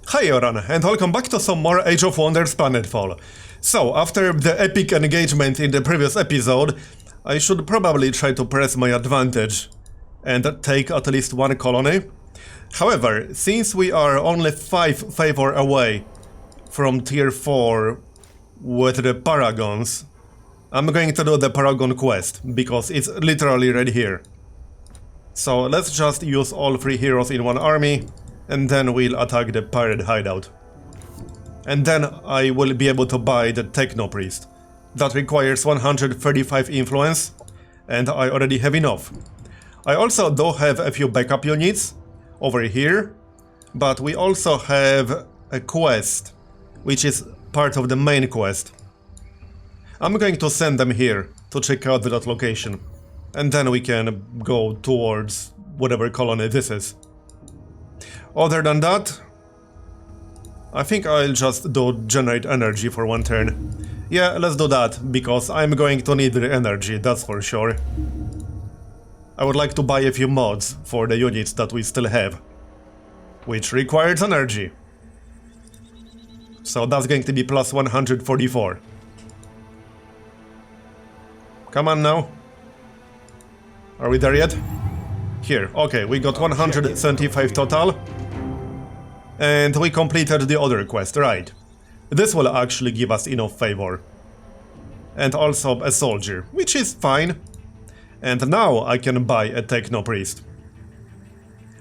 Hi Oran, and welcome back to some more Age of Wonders Planetfall. So, after the epic engagement in the previous episode, I should probably try to press my advantage and take at least one colony. However, since we are only 5 favor away from tier 4 with the Paragons, I'm going to do the Paragon quest, because it's literally right here. So let's just use all 3 heroes in one army, and then we'll attack the pirate hideout. And then I will be able to buy the Techno Priest. That requires 135 influence, and I already have enough. I also do have a few backup units over here, but we also have a quest, which is part of the main quest. I'm going to send them here to check out that location, and then we can go towards whatever colony this is. Other than that, I think I'll just do generate energy for one turn. Yeah, let's do that, because I'm going to need the energy, that's for sure. I would like to buy a few mods for the units that we still have, which requires energy. So that's going to be plus 144. Come on now. Are we there yet? Here, okay, we got 175 total. And we completed the other quest, right. This will actually give us enough favor. And also a soldier, which is fine. And now I can buy a Techno Priest.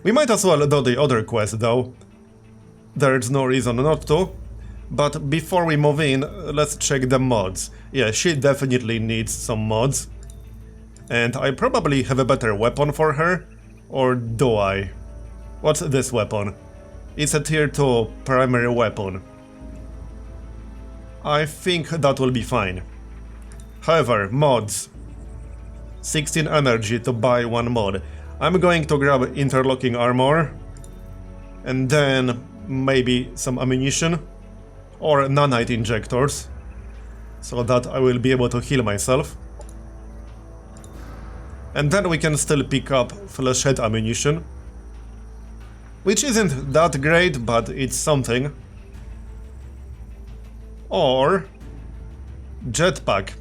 We might as well do the other quest though. There's no reason not to. But before we move in, let's check the mods. Yeah, she definitely needs some mods. And I probably have a better weapon for her. Or do I? What's this weapon? It's a tier 2 primary weapon. I think that will be fine. However, mods. 16 energy to buy one mod. I'm going to grab interlocking armor. And then maybe some ammunition. Or nanite injectors. So that I will be able to heal myself. And then we can still pick up flechette ammunition. Which isn't that great, but it's something. Or jetpack.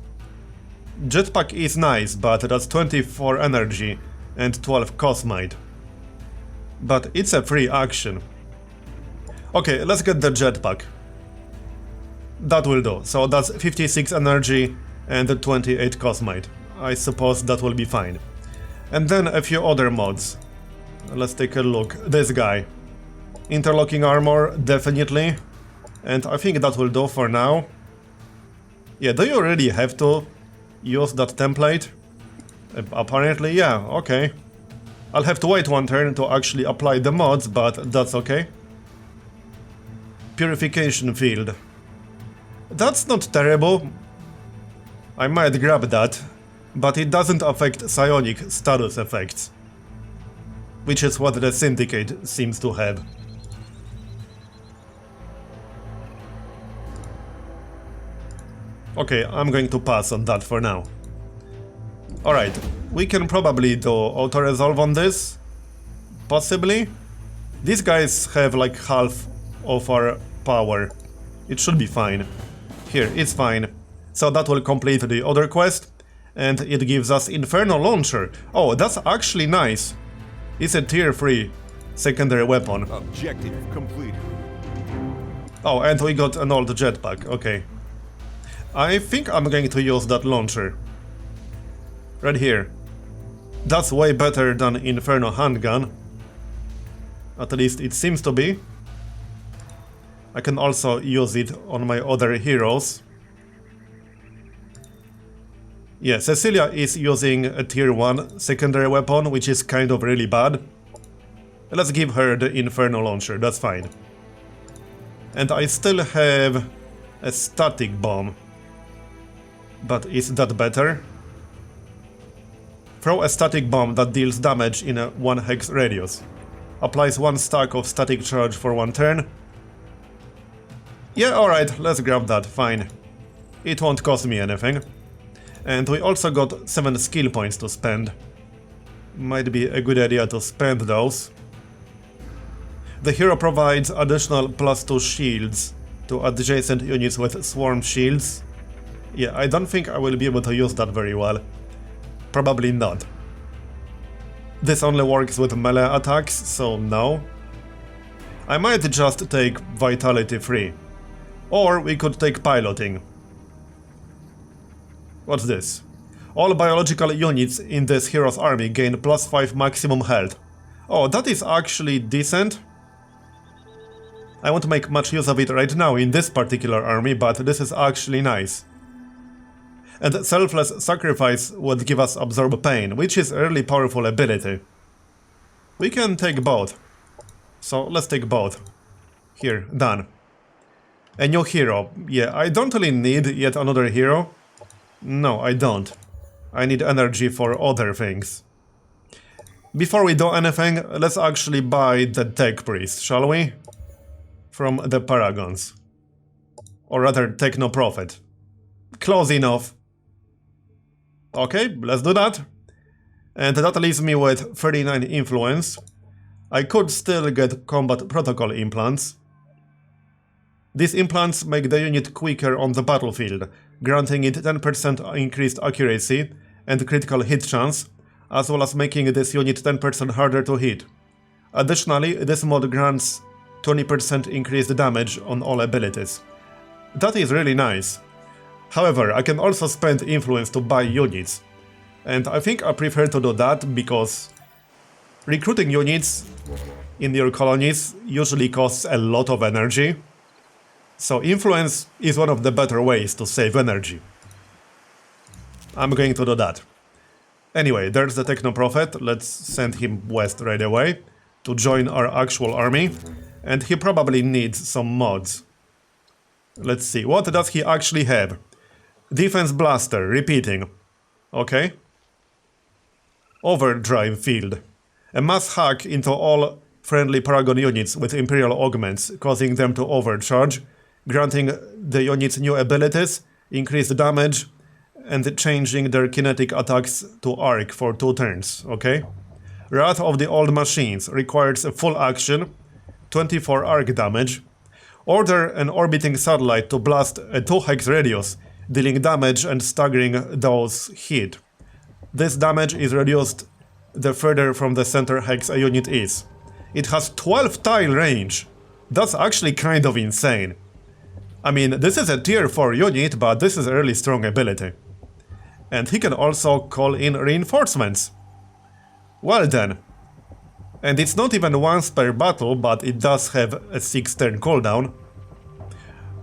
Jetpack is nice, but that's 24 energy and 12 cosmite. But it's a free action. Okay, let's get the jetpack. That will do. So that's 56 energy and 28 cosmite. I suppose that will be fine. And then a few other mods. Let's take a look. This guy. Interlocking armor, definitely. And I think that will do for now. Yeah, do you really have to use that template? Apparently, yeah, okay. I'll have to wait one turn to actually apply the mods, but that's okay. Purification field. That's not terrible. I might grab that, but it doesn't affect psionic status effects. Which is what the Syndicate seems to have. Okay, I'm going to pass on that for now. Alright, we can probably do auto-resolve on this. Possibly. These guys have like half of our power. It should be fine. Here, it's fine. So that will complete the other quest. And it gives us Inferno Launcher. Oh, that's actually nice. It's a tier 3 secondary weapon. Objective completed. Oh, and we got an old jetpack, okay. I think I'm going to use that launcher. Right here. That's way better than Inferno handgun. At least it seems to be. I can also use it on my other heroes. Yeah, Cecilia is using a tier 1 secondary weapon, which is kind of really bad. Let's give her the Inferno Launcher, that's fine. And I still have a static bomb. But is that better? Throw a static bomb that deals damage in a 1 hex radius. Applies 1 stack of static charge for 1 turn. Yeah, alright, let's grab that, fine. It won't cost me anything. And we also got 7 skill points to spend. Might be a good idea to spend those. The hero provides additional +2 shields to adjacent units with swarm shields. Yeah, I don't think I will be able to use that very well. Probably not. This only works with melee attacks, so no. I might just take Vitality 3. Or we could take Piloting. What's this? All biological units in this hero's army gain +5 maximum health. Oh, that is actually decent. I won't make much use of it right now in this particular army, but this is actually nice. And Selfless Sacrifice would give us Absorb Pain, which is a really powerful ability. We can take both. So let's take both. Here, done. A new hero. Yeah, I don't really need yet another hero. No, I don't. I need energy for other things. Before we do anything, let's actually buy the Tech Priest, shall we? From the Paragons. Or rather, Techno Prophet. Close enough. Okay, let's do that. And that leaves me with 39 influence. I could still get combat protocol implants. These implants make the unit quicker on the battlefield, granting it 10% increased accuracy and critical hit chance, as well as making this unit 10% harder to hit. Additionally, this mod grants 20% increased damage on all abilities. That is really nice. However, I can also spend influence to buy units, and I think I prefer to do that because recruiting units in your colonies usually costs a lot of energy, so influence is one of the better ways to save energy. I'm going to do that. Anyway, there's the Techno Prophet, let's send him west right away to join our actual army, and he probably needs some mods. Let's see, what does he actually have? Defense Blaster, repeating. Okay. Overdrive Field. A mass hack into all friendly Paragon units with Imperial augments, causing them to overcharge, granting the units new abilities, increased damage, and changing their kinetic attacks to arc for 2 turns, okay? Wrath of the Old Machines requires a full action, 24 arc damage. Order an orbiting satellite to blast a 2-hex radius, dealing damage and staggering those hit. This damage is reduced the further from the center hex a unit is. It has 12 tile range. That's actually kind of insane. I mean, this is a tier 4 unit, but this is a really strong ability. And he can also call in reinforcements. Well then. And it's not even once per battle, but it does have a 6-turn cooldown.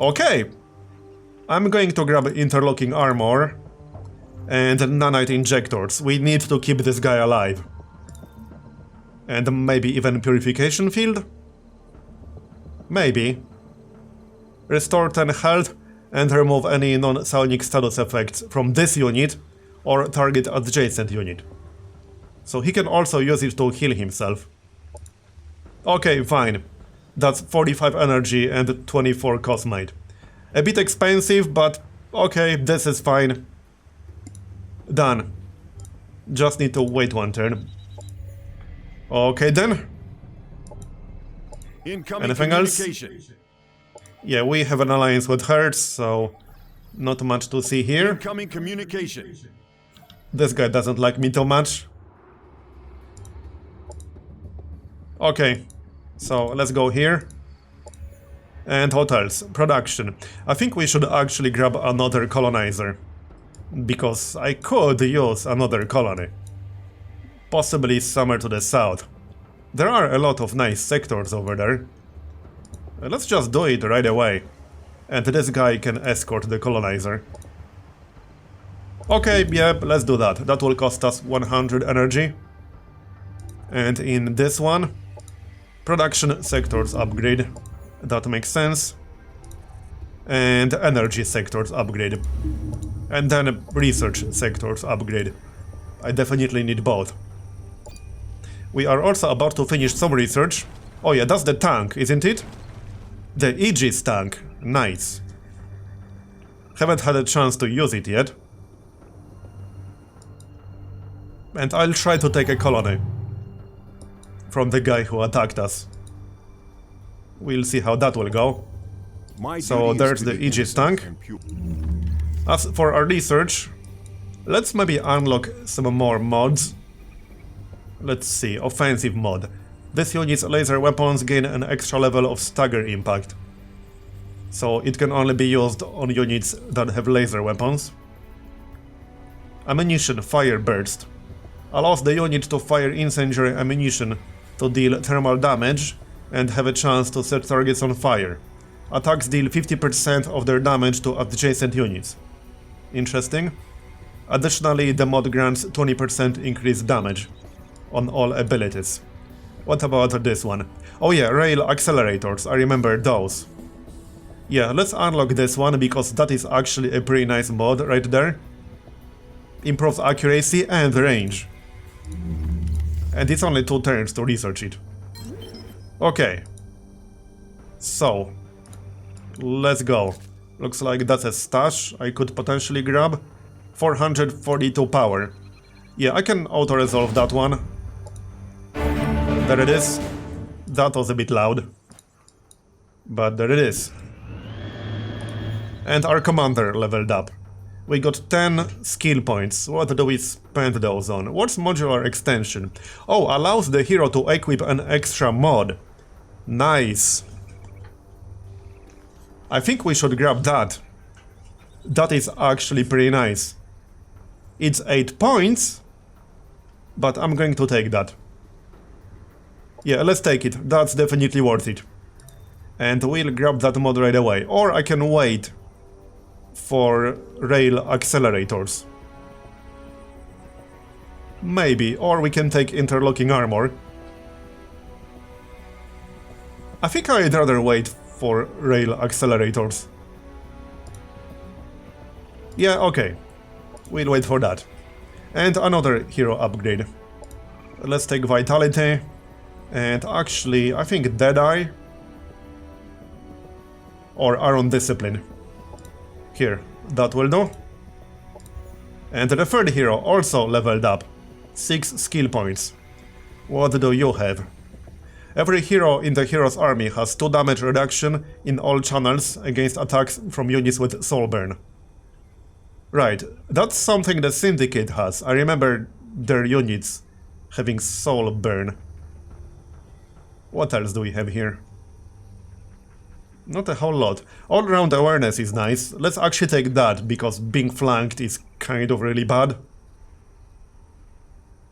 Okay. I'm going to grab interlocking armor and nanite injectors. We need to keep this guy alive. And maybe even purification field? Maybe. Restore 10 health and remove any non-psionic status effects from this unit or target adjacent unit. So he can also use it to heal himself. Okay, fine. That's 45 energy and 24 cosmite. A bit expensive, but okay, this is fine. Done. Just need to wait 1 turn. Okay then. Anything else? Yeah, we have an alliance with Hertz, so not much to see here. Incoming communication. This guy doesn't like me too much. Okay, so let's go here. And hotels, production. I think we should actually grab another colonizer. Because I could use another colony. Possibly somewhere to the south. There are a lot of nice sectors over there. Let's just do it right away. And this guy can escort the colonizer. Okay, yeah, let's do that. That will cost us 100 energy. And in this one, production sectors upgrade. That makes sense. And energy sectors upgrade. And then research sectors upgrade. I definitely need both. We are also about to finish some research. Oh yeah, that's the tank, isn't it? The Aegis tank. Nice. Haven't had a chance to use it yet. And I'll try to take a colony from the guy who attacked us. We'll see how that will go. So there's the Aegis tank. As for our research, let's maybe unlock some more mods. Let's see, offensive mod. This unit's laser weapons gain an extra level of stagger impact. So it can only be used on units that have laser weapons. Ammunition Fire Burst. Allows the unit to fire incendiary ammunition to deal thermal damage and have a chance to set targets on fire. Attacks deal 50% of their damage to adjacent units. Interesting. Additionally, the mod grants 20% increased damage on all abilities. What about this one? Oh yeah, rail accelerators, I remember those. Yeah, let's unlock this one because that is actually a pretty nice mod right there. Improves accuracy and range. And it's only 2 turns to research it. Okay. So, let's go. Looks like that's a stash I could potentially grab. 442 power. Yeah, I can auto-resolve that one. There it is. That was a bit loud. But there it is. And our commander leveled up. We got 10 skill points. What do we spend those on? What's modular extension? Oh, allows the hero to equip an extra mod. Nice. I think we should grab that. That is actually pretty nice. It's 8 points, but I'm going to take that. Yeah, let's take it. That's definitely worth it. And we'll grab that mod right away. Or I can wait for rail accelerators. Maybe. Or we can take interlocking armor. I think I'd rather wait for rail accelerators. Yeah, okay. We'll wait for that. And another hero upgrade. Let's take Vitality. And actually, I think Deadeye. Or Iron Discipline. Here, that will do. And the third hero also leveled up. 6 skill points. What do you have? Every hero in the hero's army has 2 damage reduction in all channels against attacks from units with soul burn. Right, that's something the Syndicate has. I remember their units having soul burn. What else do we have here? Not a whole lot. All-round awareness is nice. Let's actually take that, because being flanked is kind of really bad.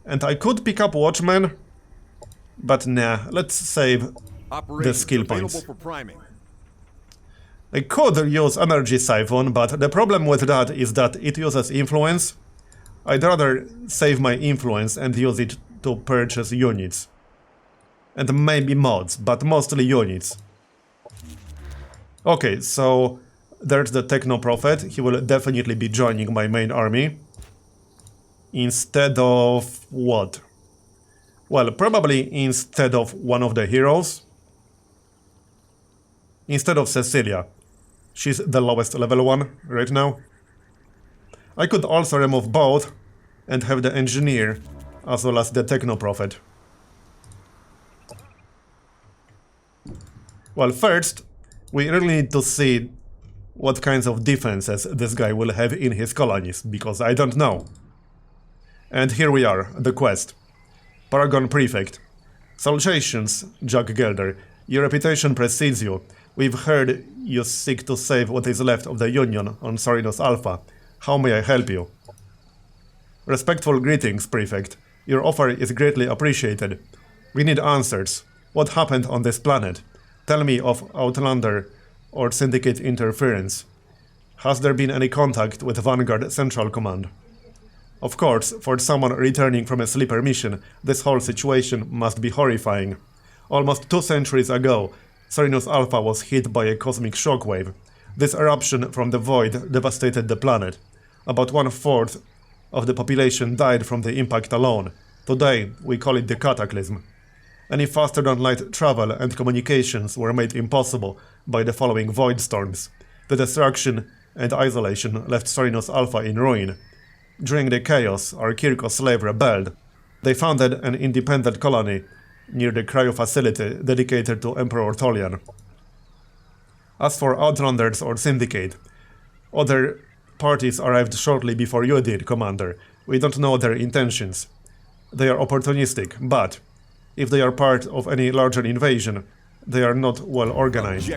And I could pick up Watchman, but nah, let's save the skill points. I could use Energy Siphon, but the problem with that is that it uses influence. I'd rather save my influence and use it to purchase units. And maybe mods, but mostly units. Okay, so there's the Techno Prophet. He will definitely be joining my main army. Instead of what? Well, probably instead of one of the heroes. Instead of Cecilia. She's the lowest level one right now. I could also remove both and have the Engineer as well as the Techno Prophet. Well, first, we really need to see what kinds of defenses this guy will have in his colonies, because I don't know. And here we are, the quest. Paragon Prefect. Salutations, Jack Gelder. Your reputation precedes you. We've heard you seek to save what is left of the Union on Sorinus Alpha. How may I help you? Respectful greetings, Prefect. Your offer is greatly appreciated. We need answers. What happened on this planet? Tell me of Outlander or Syndicate interference. Has there been any contact with Vanguard Central Command? Of course, for someone returning from a sleeper mission, this whole situation must be horrifying. Almost 2 centuries ago, Sorinus Alpha was hit by a cosmic shockwave. This eruption from the void devastated the planet. About 1/4 of the population died from the impact alone. Today, we call it the Cataclysm. Any faster-than-light travel and communications were made impossible by the following void storms. The destruction and isolation left Sorinus Alpha in ruin. During the chaos, our Kirko slave rebelled. They founded an independent colony near the cryo facility dedicated to Emperor Tolian. As for Outlanders or Syndicate, other parties arrived shortly before you did, Commander. We don't know their intentions. They are opportunistic, but if they are part of any larger invasion, they are not well organized.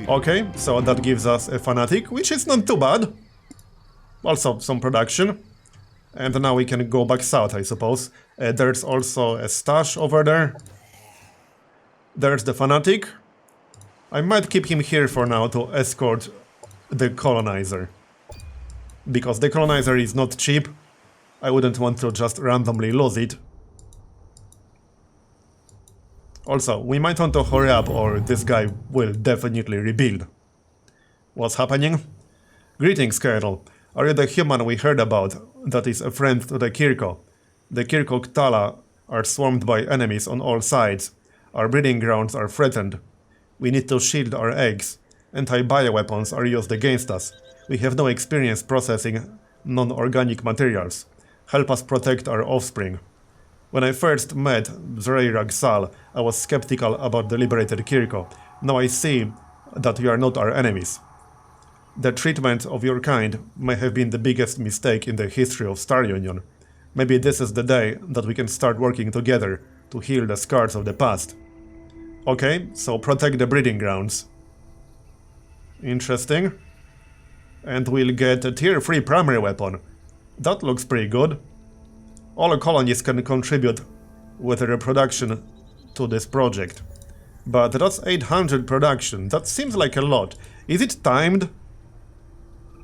Okay, so that gives us a Fanatic, which is not too bad. Also some production. And now we can go back south, I suppose. There's also a stash over there. There's the Fanatic. I might keep him here for now to escort the Colonizer. Because the Colonizer is not cheap. I wouldn't want to just randomly lose it. Also, we might want to hurry up or this guy will definitely rebuild. What's happening? Greetings, Colonel. Are you the human we heard about that is a friend to the Kirko? The Kirko Ktala are swarmed by enemies on all sides. Our breeding grounds are threatened. We need to shield our eggs. Anti-bioweapons are used against us. We have no experience processing non-organic materials. Help us protect our offspring. When I first met Zreirag Sal, I was skeptical about the liberated Kirko. Now I see that you are not our enemies. The treatment of your kind may have been the biggest mistake in the history of Star Union. Maybe this is the day that we can start working together to heal the scars of the past. Okay, so protect the breeding grounds. Interesting. And we'll get a tier 3 primary weapon. That looks pretty good. All colonies can contribute with reproduction to this project. But that's 800 production. That seems like a lot. Is it timed?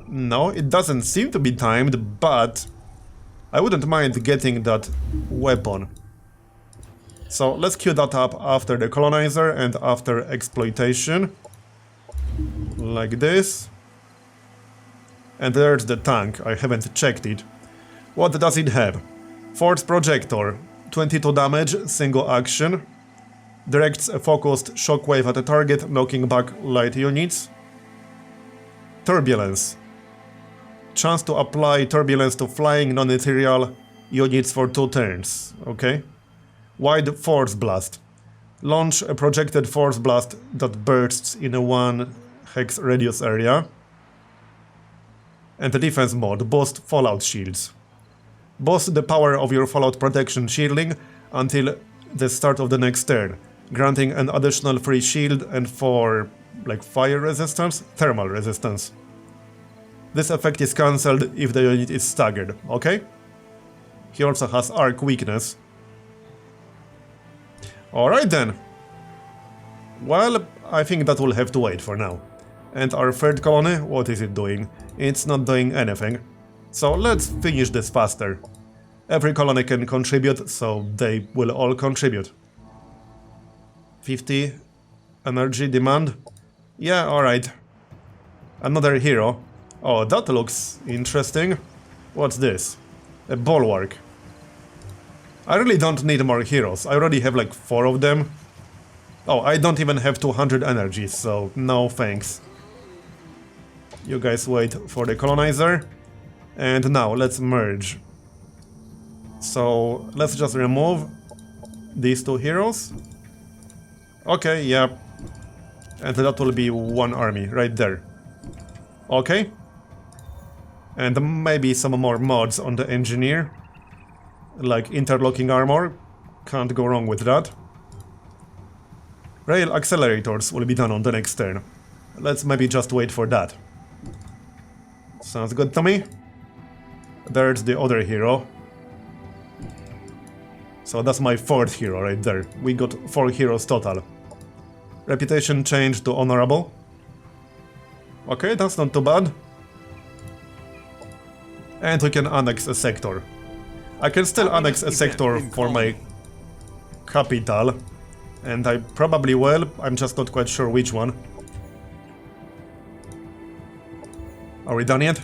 No, it doesn't seem to be timed, but I wouldn't mind getting that weapon. So let's queue that up after the Colonizer and after exploitation. Like this. And there's the tank, I haven't checked it. What does it have? Force Projector, 22 damage, single action. Directs a focused shockwave at a target, knocking back light units. Turbulence. Chance to apply turbulence to flying non-ethereal units for 2 turns. Okay. Wide Force Blast. Launch a projected Force Blast that bursts in a 1 hex radius area. And the defense mode, boost Fallout shields. Boost the power of your Fallout protection shielding until the start of the next turn, granting an additional free shield and for, like, fire resistance? Thermal resistance. This effect is cancelled if the unit is staggered, okay? He also has arc weakness. Alright then. Well, I think that will have to wait for now. And our third colony, what is it doing? It's not doing anything. So let's finish this faster. Every colony can contribute, so they will all contribute. 50 energy demand. Yeah, alright. Another hero. Oh, that looks interesting. What's this? A bulwark. I really don't need more heroes. I already have like 4 of them. Oh, I don't even have 200 energy, so no thanks. You guys wait for the Colonizer. And now, let's merge. So, let's just remove these 2 heroes. Okay, yeah. And that will be 1 army, right there. Okay. And maybe some more mods on the Engineer. Like interlocking armor. Can't go wrong with that. Rail accelerators will be done on the next turn. Let's maybe just wait for that. Sounds good to me. There's the other hero. So that's my 4th hero right there. We got 4 heroes total. Reputation changed to honorable. Okay, that's not too bad. And we can annex a sector. I can still annex a sector for my capital. And I probably will, I'm just not quite sure which one. Are we done yet?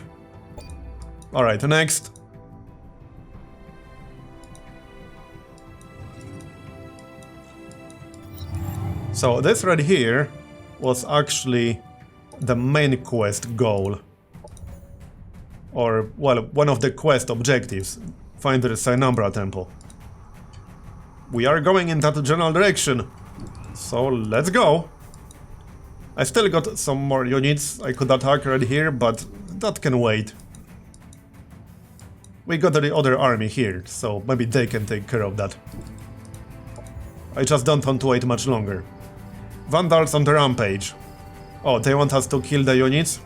Alright, next. So this right here was actually the main quest goal. Or, well, one of the quest objectives. Find the Sinambra Temple. We are going in that general direction. So let's go. I still got some more units I could attack right here, but that can wait. We got the other army here, so maybe they can take care of that. I just don't want to wait much longer. Vandals on the rampage. Oh, they want us to kill the units?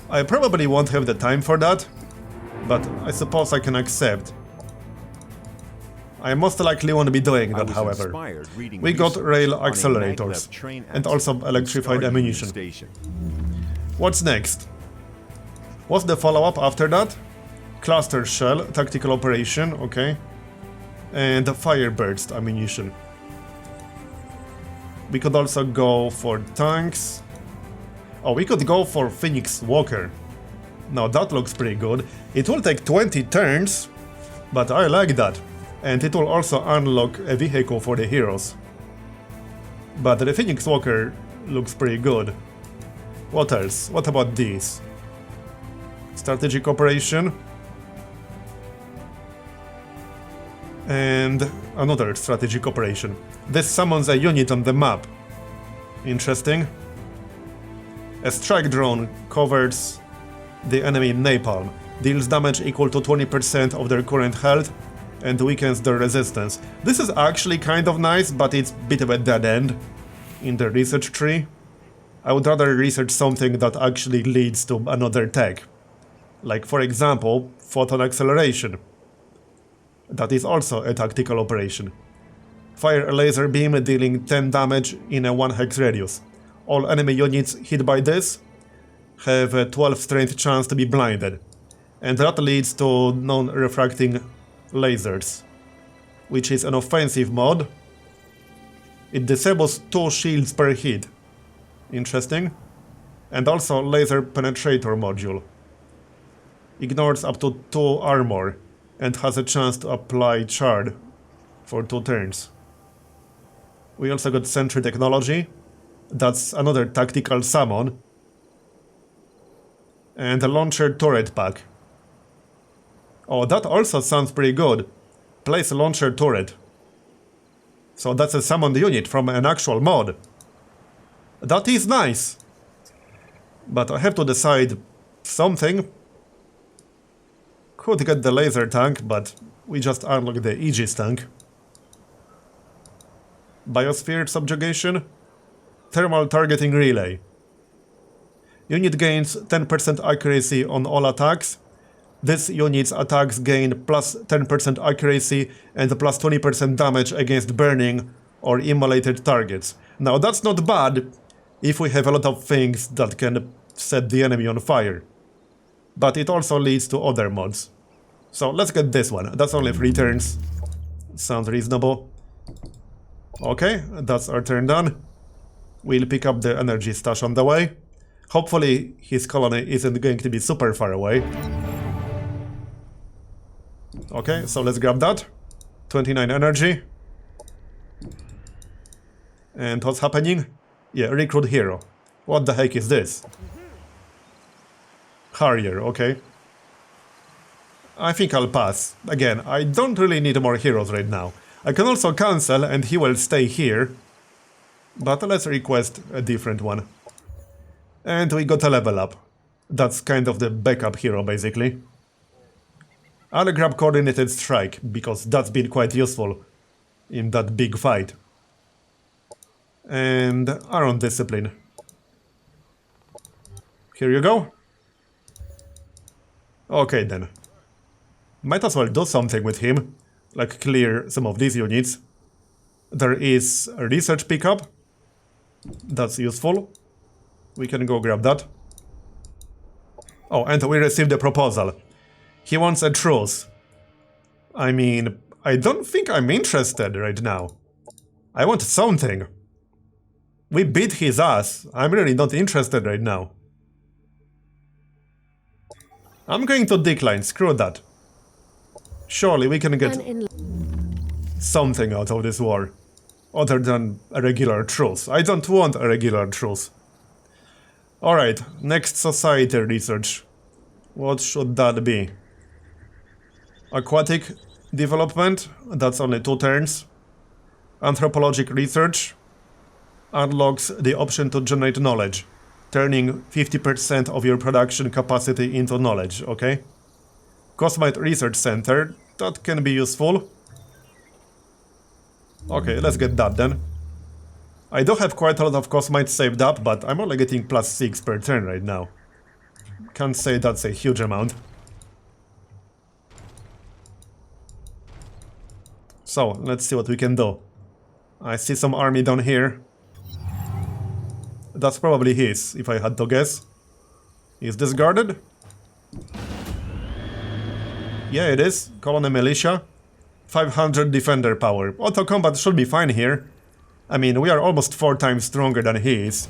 I probably won't have the time for that, but I suppose I can accept. I most likely won't be doing that, however. We got rail accelerators, and also electrified ammunition. What's next? What's the follow-up after that? Cluster shell, tactical operation, okay. And fireburst ammunition. We could also go for tanks. Oh, we could go for Phoenix Walker. Now that looks pretty good. It will take 20 turns, but I like that. And it will also unlock a vehicle for the heroes. But the Phoenix Walker looks pretty good. What else? What about these? Strategic operation. And another strategic operation. This summons a unit on the map. Interesting. A strike drone covers the enemy napalm, deals damage equal to 20% of their current health, and weakens their resistance. This is actually kind of nice, but it's a bit of a dead end in the research tree. I would rather research something that actually leads to another tech. Like, for example, photon acceleration. That is also a tactical operation. Fire a laser beam dealing 10 damage in a 1 hex radius. All enemy units hit by this have a 12 strength chance to be blinded, and that leads to non-refracting lasers, which is an offensive mod. It disables 2 shields per hit. Interesting. And also laser penetrator module. Ignores up to 2 armor and has a chance to apply charge for 2 turns. We also got Sentry Technology. That's another tactical summon. And a launcher turret pack. Oh, that also sounds pretty good. Place a launcher turret. So that's a summoned unit from an actual mod. That is nice. But I have to decide something. Could get the laser tank, but we just unlocked the Aegis tank. Biosphere subjugation. Thermal targeting relay. Unit gains 10% accuracy on all attacks. This unit's attacks gain plus 10% accuracy and plus 20% damage against burning or immolated targets. Now that's not bad if we have a lot of things that can set the enemy on fire. But it also leads to other mods. So let's get this one. That's only 3 turns. Sounds reasonable. Okay, that's our turn done. We'll pick up the energy stash on the way. Hopefully his colony isn't going to be super far away. Okay, so let's grab that. 29 energy. And what's happening? Yeah, recruit hero. What the heck is this? Harrier, okay. I think I'll pass. Again, I don't really need more heroes right now. I can also cancel and he will stay here. But let's request a different one. And we got a level up. That's kind of the backup hero, basically. I'll grab Coordinated Strike, because that's been quite useful in that big fight. And Iron Discipline. Here you go. Okay then. Might as well do something with him, like clear some of these units. There is a research pickup. That's useful. We can go grab that. Oh, and we received a proposal. He wants a truce. I mean, I don't think I'm interested right now. I want something. We beat his ass. I'm really not interested right now. I'm going to decline, screw that. Surely we can get something out of this war. Other than a regular truce. I don't want a regular truce. Alright, next society research. What should that be? Aquatic Development, that's only 2 turns. Anthropologic research unlocks the option to generate knowledge, turning 50% of your production capacity into knowledge, okay? Cosmite Research Center, that can be useful. Okay, let's get that then. I do have quite a lot of Cosmite saved up, but I'm only getting +6 per turn right now. Can't say that's a huge amount. So, let's see what we can do. I see some army down here. That's probably his, if I had to guess. Is this guarded? Yeah, it is. Colony Militia. 500 defender power. Auto combat should be fine here. I mean, we are almost 4 times stronger than he is.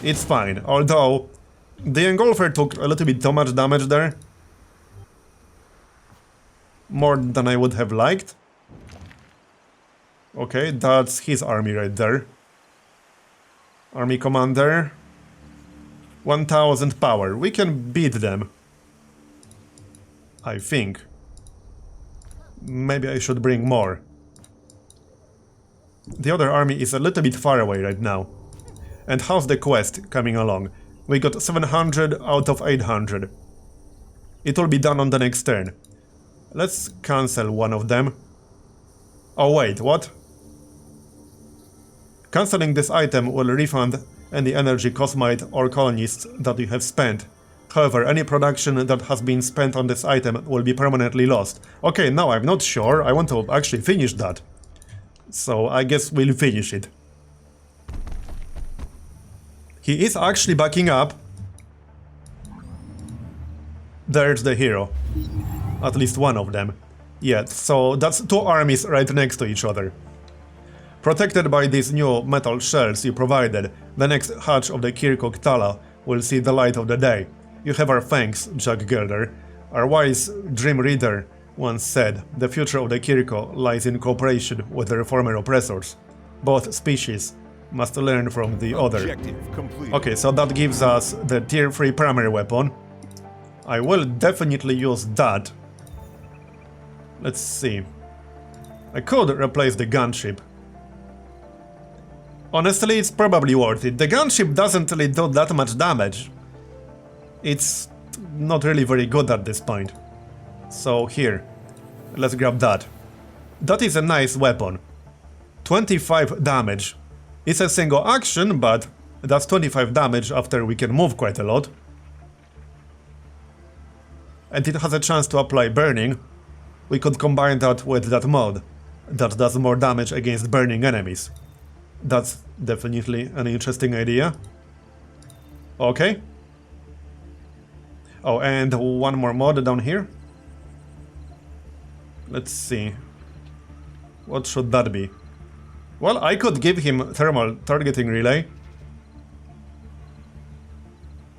It's fine, although the Engulfer took a little bit too much damage there. More than I would have liked. Okay, that's his army right there. Army commander. 1000 power. We can beat them. I think. Maybe I should bring more. The other army is a little bit far away right now. And how's the quest coming along? We got 700 out of 800. It will be done on the next turn. Let's cancel one of them. Oh wait, what? Cancelling this item will refund any energy, cosmite or colonists that you have spent. However, any production that has been spent on this item will be permanently lost. Okay, now I'm not sure. I want to actually finish that. So I guess we'll finish it. He is actually backing up. There's the hero. At least one of them. Yeah, so that's 2 armies right next to each other. Protected by these new metal shells you provided, the next hatch of the Kirkuk Tala will see the light of the day. You have our thanks, Jack Gelder. Our wise dream reader once said, the future of the Kirko lies in cooperation with their former oppressors. Both species must learn from the other. Okay, so that gives us the tier 3 primary weapon. I will definitely use that. Let's see. I could replace the gunship. Honestly, it's probably worth it. The gunship doesn't really do that much damage. It's not really very good at this point. So here, let's grab that. That is a nice weapon. 25 damage. It's a single action, but that's 25 damage after we can move quite a lot. And it has a chance to apply burning. We could combine that with that mod that does more damage against burning enemies. That's definitely an interesting idea. Okay. Oh, and one more mod down here. Let's see. What should that be? Well, I could give him thermal targeting relay.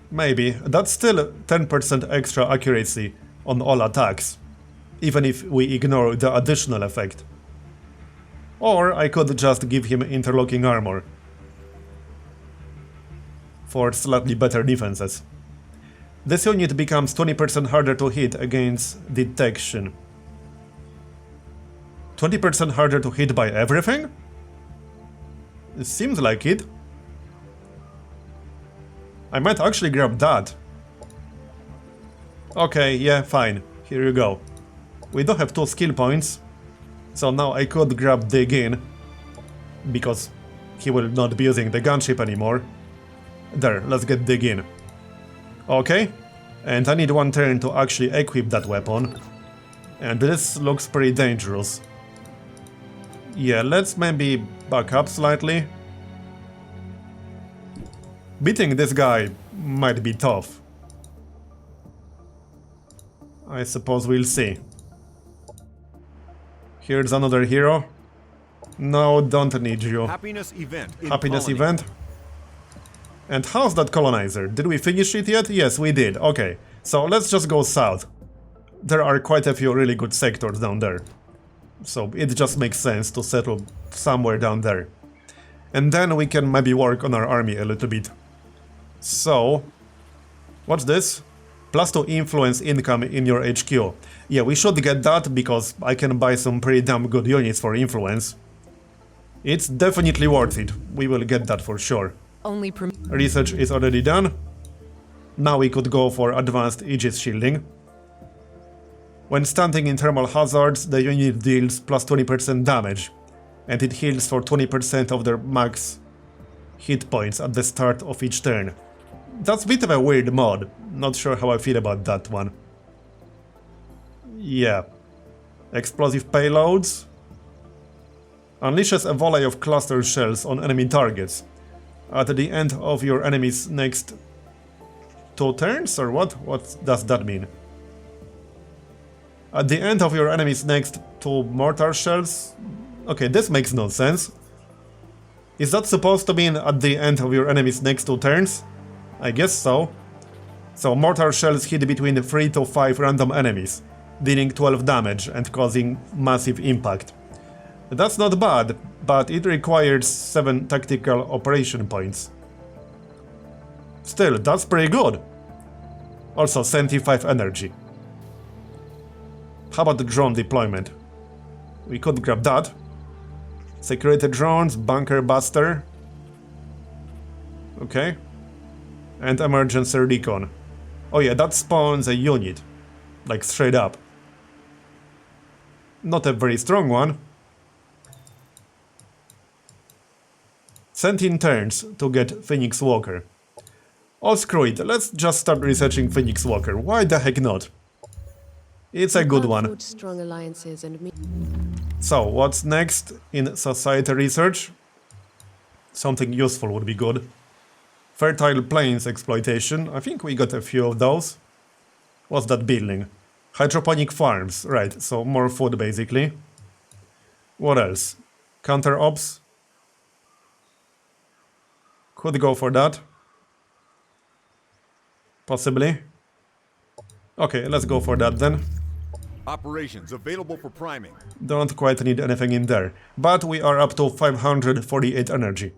Maybe. That's still 10% extra accuracy on all attacks, even if we ignore the additional effect. Or I could just give him interlocking armor for slightly better defenses. This unit becomes 20% harder to hit against detection. 20% harder to hit by everything? It seems like it. I might actually grab that. Okay, yeah, fine. Here you go. We do have 2 skill points. So now I could grab Dig In, because he will not be using the gunship anymore. There, let's get Dig In. Okay, and I need 1 turn to actually equip that weapon. And this looks pretty dangerous. Yeah, let's maybe back up slightly. Beating this guy might be tough. I suppose we'll see. Here's another hero. No, don't need you. Happiness event. Happiness event. And how's that colonizer? Did we finish it yet? Yes, we did. Okay, so let's just go south. There are quite a few really good sectors down there. So it just makes sense to settle somewhere down there. And then we can maybe work on our army a little bit. So, what's this? +2 influence income in your HQ. Yeah, we should get that because I can buy some pretty damn good units for influence. It's definitely worth it. We will get that for sure. Research is already done. Now we could go for advanced Aegis shielding. When standing in thermal hazards, the unit deals plus 20% damage, and it heals for 20% of their max hit points at the start of each turn. That's a bit of a weird mod. Not sure how I feel about that one. Yeah. Explosive payloads. Unleashes a volley of cluster shells on enemy targets. At the end of your enemy's next 2 turns, or what? What does that mean? At the end of your enemy's next 2 mortar shells? Okay, this makes no sense. Is that supposed to mean at the end of your enemy's next 2 turns? I guess so. So mortar shells hit between 3 to 5 random enemies, dealing 12 damage and causing massive impact. That's not bad, but it requires 7 tactical operation points. Still, that's pretty good. Also 75 energy. How about the drone deployment? We could grab that. Security drones, bunker buster. Okay. And emergency recon. Oh yeah, that spawns a unit. Like straight up. Not a very strong one. Send in turns to get Phoenix Walker. Oh screw it, let's just start researching Phoenix Walker. Why the heck not? It's a good one. Strong alliances and So, what's next in society research? Something useful would be good. Fertile plains exploitation. I think we got a few of those. What's that building? Hydroponic farms. Right, so more food basically. What else? Counter ops. Could go for that. Possibly. Okay, let's go for that then. Operations available for priming. Don't quite need anything in there. But we are up to 548 energy.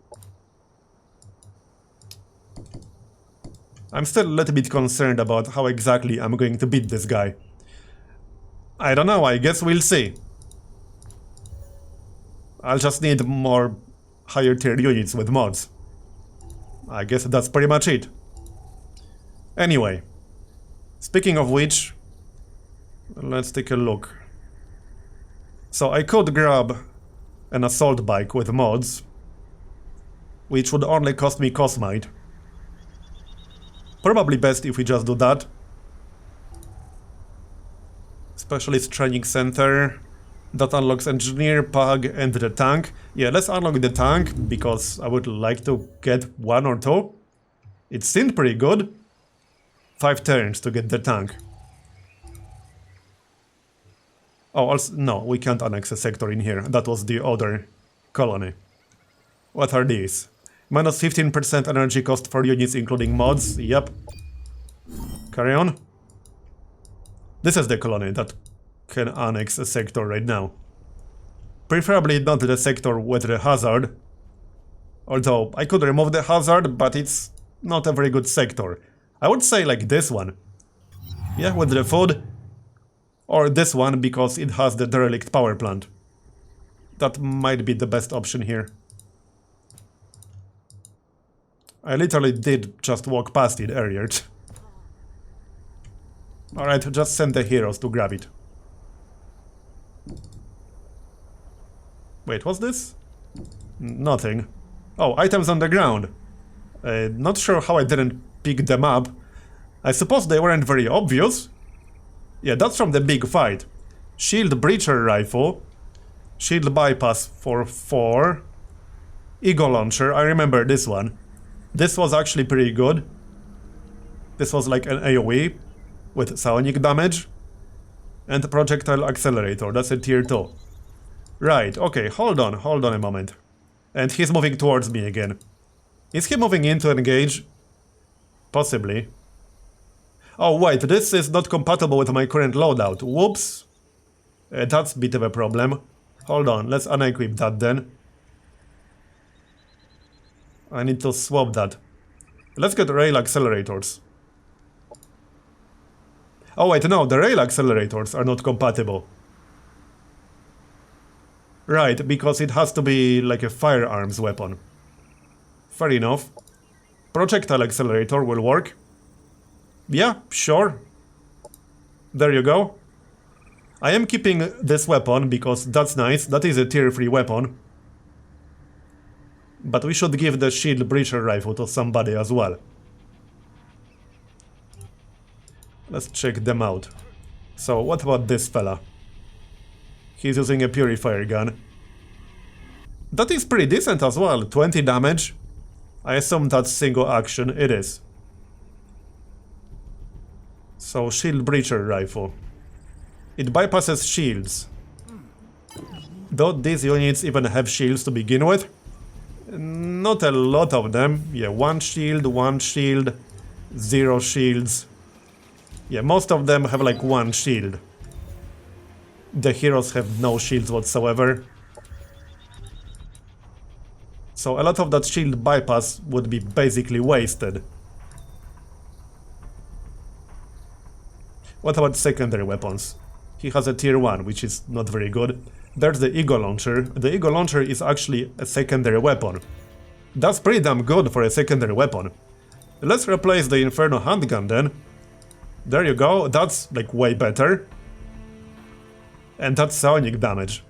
I'm still a little bit concerned about how exactly I'm going to beat this guy. I don't know, I guess we'll see. I'll just need more higher tier units with mods. I guess that's pretty much it. Anyway, speaking of which, let's take a look. So I could grab an assault bike with mods, which would only cost me Cosmite. Probably best if we just do that. Specialist Training Center. That unlocks Engineer, Pug, and the tank. Yeah, let's unlock the tank, because I would like to get 1 or 2. It seemed pretty good. 5 turns to get the tank. Oh, also, no, we can't annex a sector in here. That was the other colony. What are these? Minus 15% energy cost for units including mods. Yep. Carry on. This is the colony that can annex a sector right now. Preferably not the sector with the hazard. Although, I could remove the hazard, but it's not a very good sector. I would say like this one. Yeah, with the food. Or this one, because it has the derelict power plant. That might be the best option here. I literally did just walk past it earlier. Alright, just send the heroes to grab it. Wait, what's this? Nothing. Oh, items on the ground. Not sure how I didn't pick them up. I suppose they weren't very obvious. Yeah, that's from the big fight. Shield breacher rifle. Shield bypass for 4. Eagle launcher, I remember this one. This was actually pretty good. This was like an AoE with psionic damage. And projectile accelerator, that's a tier 2. Right, okay, hold on a moment. And he's moving towards me again. Is he moving in to engage? Possibly. Oh wait, this is not compatible with my current loadout. Whoops. That's a bit of a problem. Hold on, let's unequip that then. I need to swap that. Let's get rail accelerators. Oh wait, no, the rail accelerators are not compatible. Right, because it has to be like a firearms weapon. Fair enough. Projectile accelerator will work. Yeah, sure. There you go. I am keeping this weapon because that's nice. That is a tier 3 weapon. But we should give the shield breacher rifle to somebody as well. Let's check them out. So what about this fella? He's using a purifier gun. That is pretty decent as well. 20 damage. I assume that's single action. It is. So shield breacher rifle. It bypasses shields. Don't these units even have shields to begin with? Not a lot of them. Yeah, 1 shield, 0 shields. Yeah, most of them have like 1 shield. The heroes have no shields whatsoever. So a lot of that shield bypass would be basically wasted. What about secondary weapons? He has a tier 1, which is not very good. There's the Eagle Launcher. The Eagle Launcher is actually a secondary weapon. That's pretty damn good for a secondary weapon. Let's replace the Inferno handgun then. There you go, that's like way better. And that's psionic damage,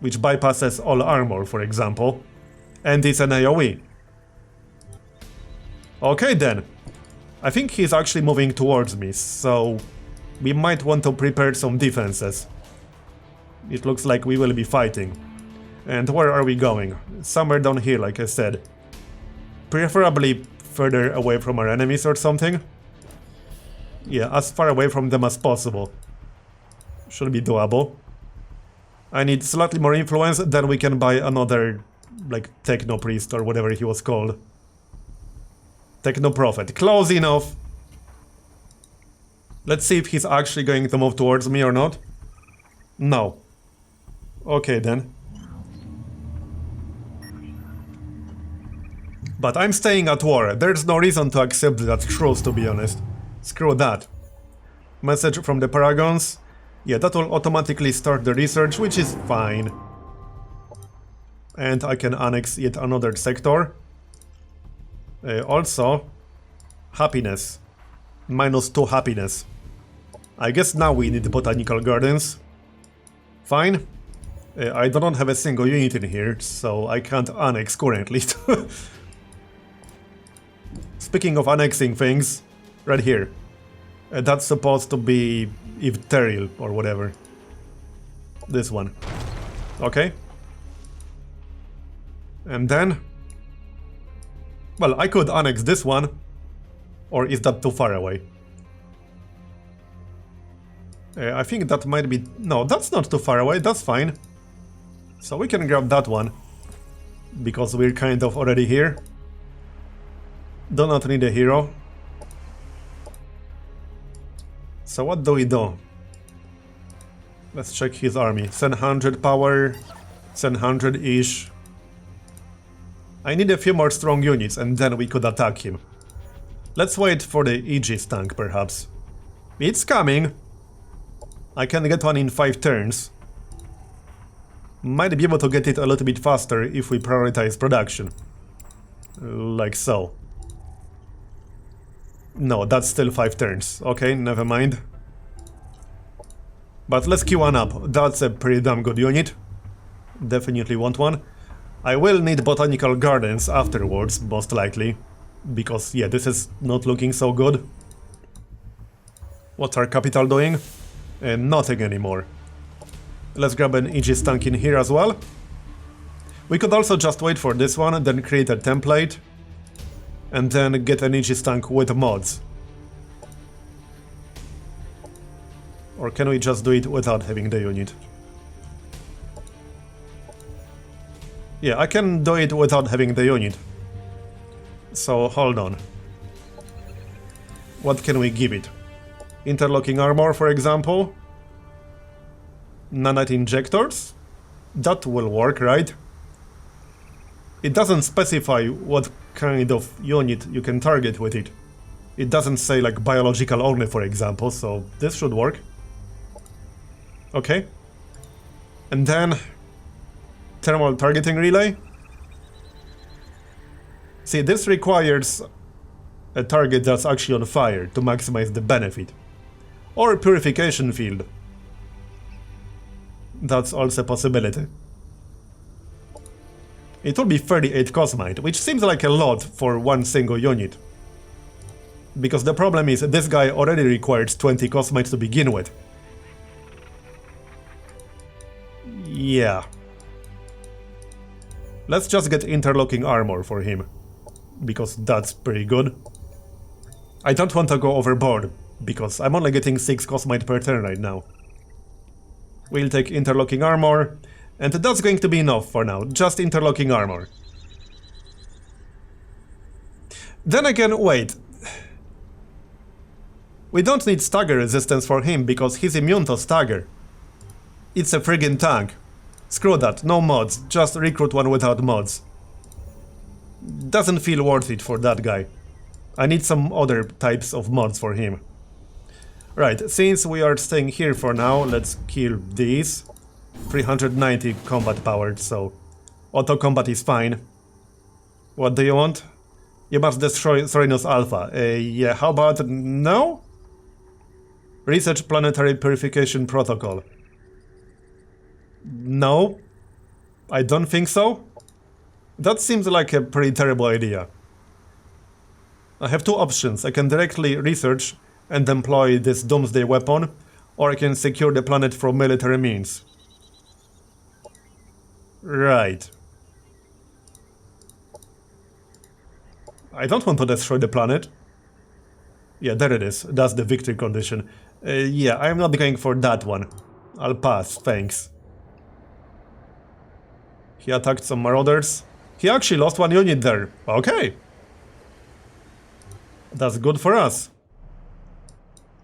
which bypasses all armor, for example. And it's an AoE. Okay then. I think he's actually moving towards me, so we might want to prepare some defenses. It looks like we will be fighting. And where are we going? Somewhere down here, like I said. Preferably further away from our enemies or something. Yeah, as far away from them as possible. Should be doable. I need slightly more influence, then we can buy another, like, Techno Priest or whatever he was called. Techno Prophet. Close enough! Let's see if he's actually going to move towards me or not. No. Okay then. But I'm staying at war. There's no reason to accept that truce, to be honest. Screw that. Message from the Paragons. Yeah, that will automatically start the research, which is fine. And I can annex yet another sector. Also, happiness. -2 happiness. I guess now we need botanical gardens. Fine. I don't have a single unit in here, so I can't annex currently. Speaking of annexing things, right here. That's supposed to be Ivteril or whatever. This one. Okay. And then... well, I could annex this one. Or is that too far away? I think that might be... no, that's not too far away, that's fine. So we can grab that one. Because we're kind of already here. Do not need a hero. So what do we do? Let's check his army. 700 power, 700-ish. I need a few more strong units and then we could attack him. Let's wait for the Aegis tank, perhaps. It's coming! I can get one in 5 turns. Might be able to get it a little bit faster if we prioritize production. Like so. No, that's still 5 turns. Okay, never mind. But let's queue one up. That's a pretty damn good unit. Definitely want one. I will need botanical gardens afterwards, most likely. Because, yeah, this is not looking so good. What's our capital doing? Nothing anymore. Let's grab an Aegis tank in here as well. We could also just wait for this one, then create a template. And then get an Aegis tank with mods. Or can we just do it without having the unit? Yeah, I can do it without having the unit. So, hold on. What can we give it? Interlocking armor, for example? Nanite injectors? That will work, right? It doesn't specify what kind of unit you can target with it. It doesn't say like biological only, for example, so this should work. Okay. And then thermal targeting relay. See, this requires a target that's actually on fire to maximize the benefit. Or purification field. That's also a possibility. It will be 38 cosmite, which seems like a lot for one single unit. Because the problem is, this guy already requires 20 cosmite to begin with. Yeah. Let's just get interlocking armor for him. Because that's pretty good. I don't want to go overboard, because I'm only getting 6 cosmite per turn right now. We'll take interlocking armor, and that's going to be enough for now, just interlocking armor. Then again, wait. We don't need stagger resistance for him, because he's immune to stagger. It's a friggin' tank. Screw that, no mods, just recruit one without mods. Doesn't feel worth it for that guy. I need some other types of mods for him. Right, since we are staying here for now, let's kill these. 390 combat powered, so auto combat is fine. What do you want? You must destroy Sorinus Alpha. Yeah, how about no? Research planetary purification protocol. No, I don't think so. That seems like a pretty terrible idea. I have two options. I can directly research and employ this doomsday weapon, or I can secure the planet from military means. Right. I don't want to destroy the planet. Yeah, there it is. That's the victory condition. Yeah, I'm not going for that one. I'll pass, thanks. He attacked some marauders. He actually lost one unit there. Okay. That's good for us.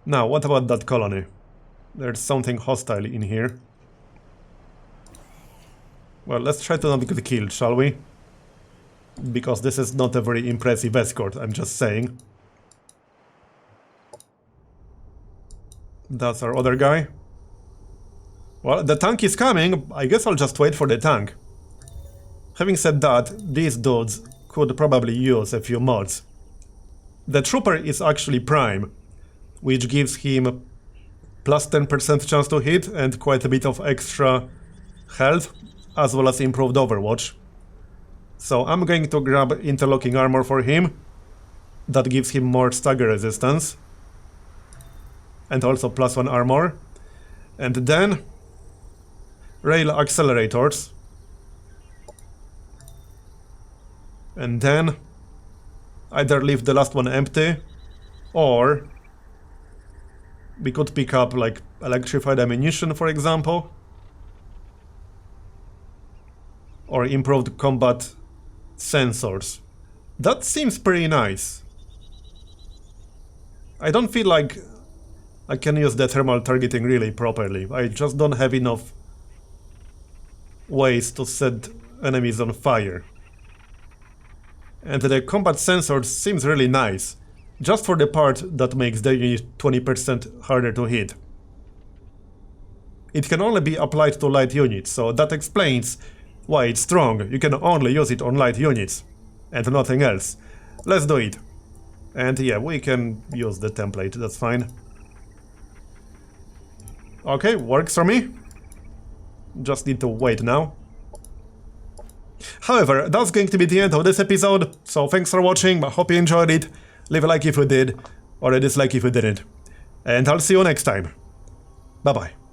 Now, what about that colony? There's something hostile in here. Well, let's try to not get killed, shall we? Because this is not a very impressive escort, I'm just saying. That's our other guy. Well, the tank is coming. I guess I'll just wait for the tank. Having said that, these dudes could probably use a few mods. The trooper is actually prime, which gives him plus 10% chance to hit and quite a bit of extra health, as well as improved overwatch. So I'm going to grab interlocking armor for him. That gives him more stagger resistance. And also +1 armor. And then rail accelerators. And then either leave the last one empty, or we could pick up like electrified ammunition, for example, or improved combat sensors. That seems pretty nice. I don't feel like I can use the thermal targeting relay properly. I just don't have enough ways to set enemies on fire. And the combat sensors seems really nice, just for the part that makes the unit 20% harder to hit. It can only be applied to light units, so that explains why it's strong. You can only use it on light units, and nothing else. Let's do it. And yeah, we can use the template, that's fine. Okay, works for me. Just need to wait now. However, that's going to be the end of this episode, so thanks for watching, I hope you enjoyed it. Leave a like if you did, or a dislike if you didn't. And I'll see you next time. Bye bye.